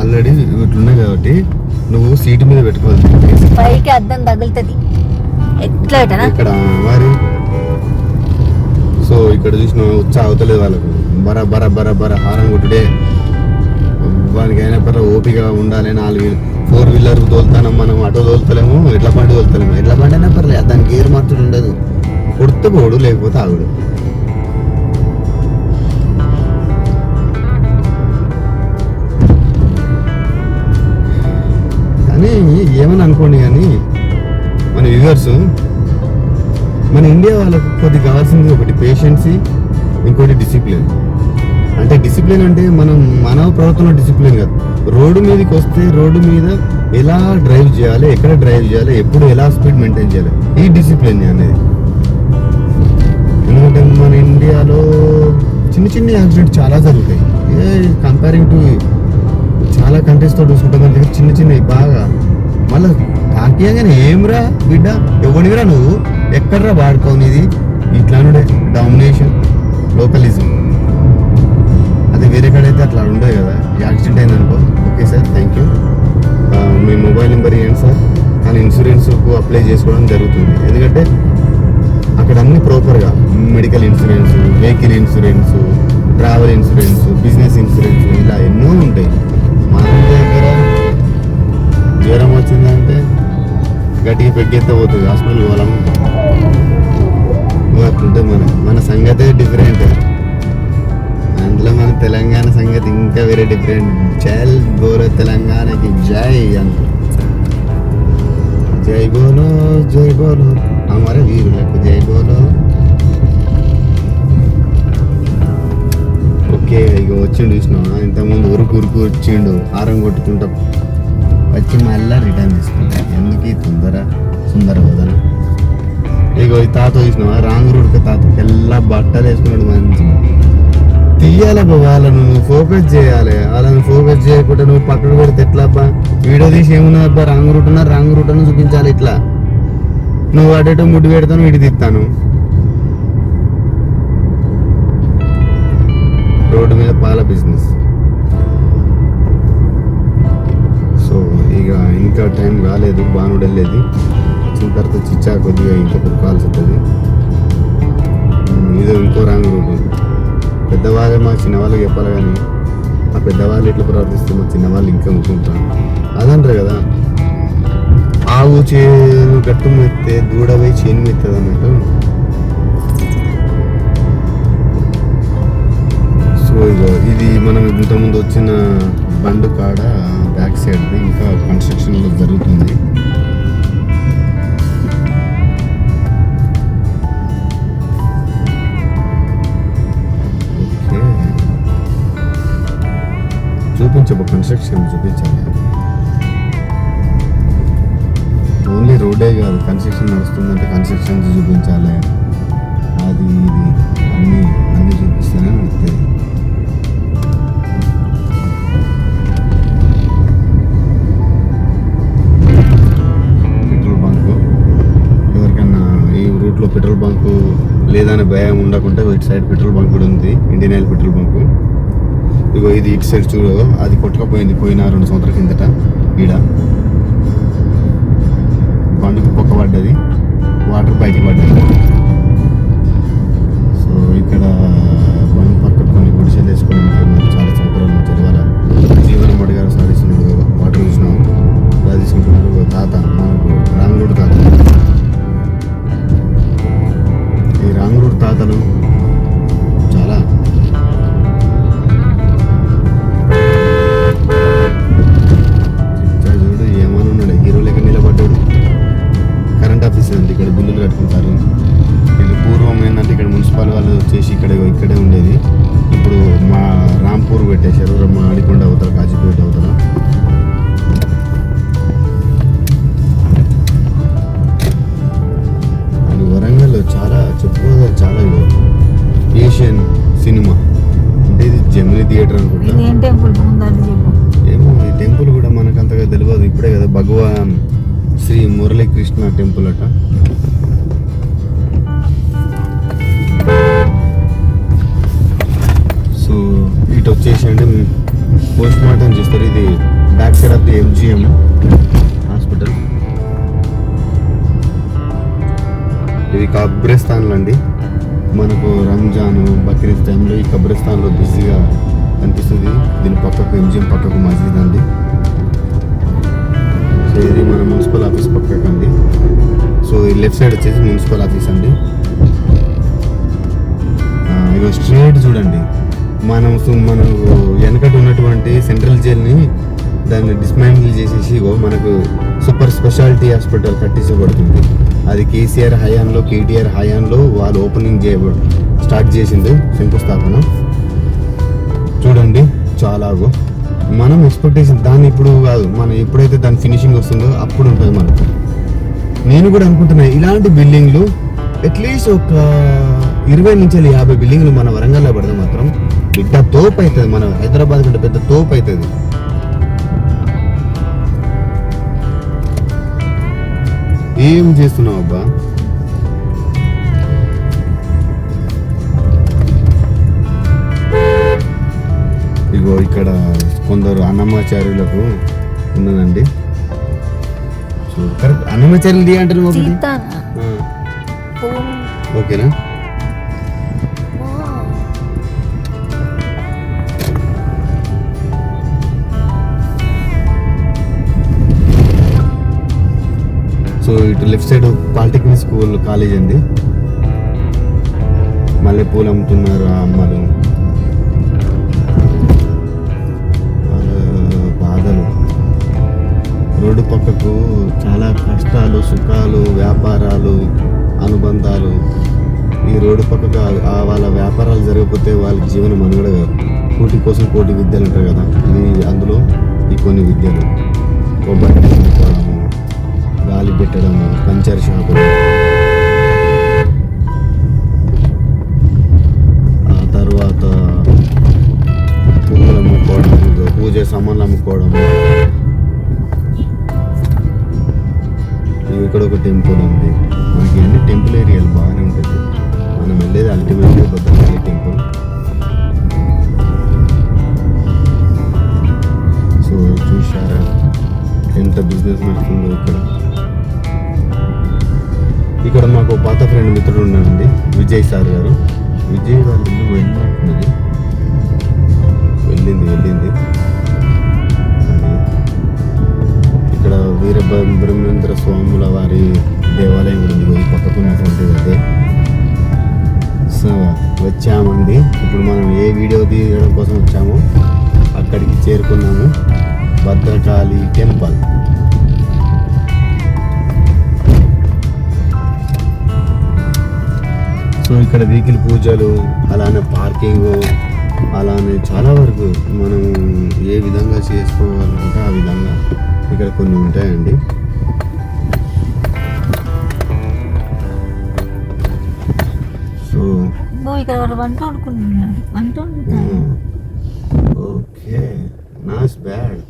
Already ఇట్లున్నాయి కాబట్టి నువ్వు seat మీద పెట్టుకోవాలి, పైకి అద్దం తగులుతుంది ఎట్లా ఇక్కడ మరి. సో ఇక్కడ చూసిన వచ్చి అవతలేదు వాళ్ళకు బర బర బర బర హారం కొట్టుడే. వానికి అయినా పర్లేదు ఓపిక ఉండాలి. 4 వీలర్ తోలుతాను, మనం ఆటో తోలుతలేము, ఎడ్ల బండి తోలుతలేము. ఎడ్ల బండి అయినా పర్లేదు, దానికి గేర్ మార్చుడు ఉండదు, కొడితే పోడు లేకపోతే ఆగుడు. కానీ ఏమని అనుకోండి, కానీ మన వ్యూవర్స్, మన ఇండియా వాళ్ళకు కొద్ది కావాల్సింది ఒకటి పేషెన్సీ, ఇంకోటి డిసిప్లిన్. అంటే డిసిప్లిన్ అంటే మనం మానవ ప్రవర్తన డిసిప్లిన్ కాదు. రోడ్డు మీదకి వస్తే రోడ్డు మీద ఎలా డ్రైవ్ చేయాలి, ఎక్కడ డ్రైవ్ చేయాలి, ఎప్పుడు ఎలా స్పీడ్ మెయింటైన్ చేయాలి, ఈ డిసిప్లిన్ అనేది. ఎందుకంటే మన ఇండియాలో చిన్న చిన్న యాక్సిడెంట్ చాలా జరుగుతాయి. కంపేరింగ్ టు చాలా కంట్రీస్తో చూసుకుంటే మన దగ్గర చిన్న చిన్నవి బాగా. మళ్ళీ తాకియంగానే ఏమ్రా బిడ్డ, ఎవడివిరా నువ్వు, ఎక్కడరా వాడుకోనిది, ఇట్లానుడే డామినేషన్, లోకలిజం. అది వేరే కాడైతే అట్లా ఉండదు కదా. యాక్సిడెంట్ అయింది అనుకో, okay sir thank you, me mobile number ఇవ్వండి సార్, కానీ ఇన్సూరెన్స్కు అప్లై చేసుకోవడం జరుగుతుంది. ఎందుకంటే అక్కడ అన్ని ప్రాపర్గా medical insurance, vehicle insurance, travel insurance, business insurance, ఇలా ఎన్నో ఉంటాయి. మన దగ్గర జ్వరం వచ్చిందంటే గట్టిగా పెగ్గెత్తే పోతుంది, హాస్పిటల్ పోవాలని అట్లుంటే మన సంగతే డిఫరెంట్. అందులో మన తెలంగాణ సంగతి ఇంకా వేరే డిఫరెంట్. చల్ బోలో తెలంగాణకి జై అంట, జై బోలో हमारे వీరులకు జై బోలో. ఓకే ఇక వచ్చిండు చూసినావా, ఇంతకుముందు ఉరుకు వచ్చిండు, హారం కొట్టుకుంటా వచ్చి మళ్ళీ రిటర్న్ తీసుకుంటా. ఎందుకు ఈ సుందర వదన. ఇక ఈ తాత చూసినావా, రాంగ్ రూట్కి తాత ఎలా బట్టలు వేసుకున్నాడు, మంచిగా తీయాలి వాళ్ళను, నువ్వు ఫోకస్ చేయాలి. వాళ్ళని ఫోకస్ చేయకుండా నువ్వు పక్కకు పెడితే ఎట్లా అబ్బా, వీడియో తీసి ఏమున్నది అబ్బా, రాంగ్ రూట్ అని చూపించాలి. ఇట్లా నువ్వు అటేటో ముడ్డు పెడతాను, ఇటు తిస్తాను. రోడ్డు మీద పాల బిజినెస్. సో ఇక ఇంకా టైం కాలేదు, బానుడు వెళ్ళేది. వచ్చిన తర్వాత చిచ్చా కొద్దిగా ఇంకా కాల్సి ఉంటుంది. ఇదో ఇంకో రాంగ్ రూట్. పెద్దవాళ్ళే మా చిన్నవాళ్ళకి చెప్పాలి, కానీ ఆ పెద్దవాళ్ళు ఇట్లా ప్రవర్తిస్తే మా చిన్నవాళ్ళు ఇంకా ఉంటుంటారు. అదంటారు కదా, ఆవు చేను గట్టు మెత్తే దూడవై చేను మెత్తది అన్నట్టు. సో ఇగో ఇది మనం ఇంతకుముందు వచ్చిన బండు కాడ బ్యాక్ సైడ్ ఇంకా కన్స్ట్రక్షన్లో జరుగుతుంది. చూపించబో కన్స్ట్రక్షన్ చూపించాలి. ఓన్లీ రోడే కాదు, కన్స్ట్రక్షన్ నడుస్తుందంటే కన్స్ట్రక్షన్ చూపించాలి. అది ఇది అన్నీ చూపిస్తేనే నడుస్తుంది. పెట్రోల్ బంకు, ఎవరికన్నా ఈ రూట్లో పెట్రోల్ బంకు లేదనే భయం ఉండకుండా ఇటు సైడ్ పెట్రోల్ బంక్ కూడా ఉంది, ఇండియన్ ఆయిల్ పెట్రోల్ బంకు. ఇగో ఇది ఇటు సైడ్ చూడు, అది కొట్టుకపోయింది పోయిన 2 సంవత్సరాల కిందట. ఈడ బండుకు పొక్క పడ్డది, వాటర్ పైకి పడ్డది. సో ఇక్కడ బండి పక్క కొన్ని గుడిసెలు వేసుకొని ఉంటున్నారు చాలా సంవత్సరాల నుంచి. వాళ్ళ జీవనం పడిగా సాధిస్తున్నాడు. వాటర్ చూసినాం అలా తీసుకుంటున్నారు. తాత మనకు రాంగ్ రూట్ తాత. ఈ రాంగ్ రూట్ తాతలు చాలా చూడు ఏమని ఉన్నాడు, హీరో లెక్క నిలబడ్డాడు. కరెంట్ ఆఫీస్ అండి, ఇక్కడ బిల్లులు కట్టుకుంటారు. ఇది పూర్వం ఏంటంటే ఇక్కడ మున్సిపల్ వాళ్ళు వచ్చేసి ఇక్కడే ఉండేది. ఇప్పుడు మా రాంపూర్ పెట్టేశారు, మా ఆడికొండ అవుతారు, కాజీపేట అవుతారు. అది వరంగల్లో చాలా చెప్పుకోవాలి. చాలా ఏషియన్ సినిమా అంటే ఇది జెమిని థియేటర్ అనుకుంటా. ఏమో ఈ టెంపుల్ కూడా మనకు అంతగా తెలియదు. ఇప్పుడే కదా భగవాన్ శ్రీ మురళీకృష్ణ టెంపుల్ అట. సో ఇటు వచ్చేసి అంటే పోస్ట్ మార్టం చేస్తారు. ఇది back side of the MGM hospital. ఇది కబ్రిస్తాన్లు అండి. మనకు రంజాన్ బక్రీద్ టైంలో ఈ కబ్రిస్తాన్లో బిజీగా కనిపిస్తుంది. దీని పక్కకు MGM పక్కకు మసీద్ అండి. సో ఇది మన మున్సిపల్ ఆఫీస్ పక్కకు అండి. సో ఈ లెఫ్ట్ సైడ్ వచ్చేసి మున్సిపల్ ఆఫీస్ అండి. ఇగో స్ట్రేట్ చూడండి, మనకు వెనకటి ఉన్నటువంటి సెంట్రల్ జైల్ని దాన్ని డిస్మాంటిల్ చేసేసి ఇగో మనకు సూపర్ స్పెషాలిటీ హాస్పిటల్ కట్టించబడుతుంది. అది కేసీఆర్ హయాంలో, KTR హయాంలో వాళ్ళు ఓపెనింగ్ స్టార్ట్ చేసింది, శంకుస్థాపన. చూడండి చాలా మనం ఎక్స్పెక్టేషన్ దాన్ని ఇప్పుడు కాదు, మనం ఎప్పుడైతే దాని ఫినిషింగ్ వస్తుందో అప్పుడు ఉంటుంది మనకు. నేను కూడా అనుకుంటున్నా ఇలాంటి బిల్డింగ్లు అట్లీస్ట్ ఒక 20 నుంచి 50 బిల్డింగ్లు మన వరంగల్లో పడితే మాత్రం పెద్ద తోపు అవుతుంది. మన హైదరాబాద్ కంటే పెద్ద తోపు అవుతుంది. ఏం చేస్తున్నావు అబ్బా? ఇగో ఇక్కడ కొందరు అన్నమాచార్యులకు ఉన్నదండి. సో కరెక్ట్ అన్నమాచార్యులు ది అంటే సీతానా? ఓకేనా? సో ఇటు left side polytechnic school college అండి. మల్లెపూలు అమ్ముతున్నారు ఆ అమ్మలు. బాధలు రోడ్డు పక్కకు చాలా కష్టాలు, సుఖాలు, వ్యాపారాలు, అనుబంధాలు. ఈ రోడ్డు పక్కకు వాళ్ళ వ్యాపారాలు జరగకపోతే వాళ్ళ జీవనం మనుగడ కాదు. కోటి కోసం కోటి విద్యలు అంటారు కదా, ఇది అందులో ఈ కొన్ని విద్యలు. కొబ్బరి పెట్టుకోవడము, గాలి పెట్టడము, పంచర్ షాపులు, ఆ తర్వాత పువ్వులు అమ్ముకోవడం, పూజ సామాన్లు అమ్ముకోవడము. ఇక్కడ ఒక టెంపుల్ ఉంది. మనకి అన్ని టెంపుల్ ఏరియాలు బాగానే ఉంటుంది. మనం వెళ్ళేది అల్టిమేట్గా భద్రకాళి టెంపుల్. సో చూసారా ఎంత బిజినెస్ నడుస్తుందో ఇక్కడ. ఇక్కడ మాకు పాత ఫ్రెండ్ మిత్రుడు ఉన్నాడండి, విజయ్ సార్ గారు. విజయ్ వాళ్ళు ఇల్లు వెళ్ళినట్టున్నది, వెళ్ళింది. ఇక్కడ వీరబ్రహ్మేంద్ర స్వాముల వారి దేవాలయం కూడా ఉంది, ఈ పక్కకున్నటువంటిది అదే. సో వచ్చామండి. ఇప్పుడు మనం ఏ వీడియో తీయడం కోసం వచ్చామో అక్కడికి చేరుకున్నాము, భద్రకాళి టెంపుల్. సో ఇక్కడ వెహికల్ పూజలు, అలానే పార్కింగ్, అలానే చాలా వరకు మనం ఏ విధంగా చేసుకోవాలంటే ఆ విధంగా ఇక్కడ కొన్ని ఉంటాయండి. సో ఇక్కడ వంట వండుకుంటున్నాడు. Okay, not bad.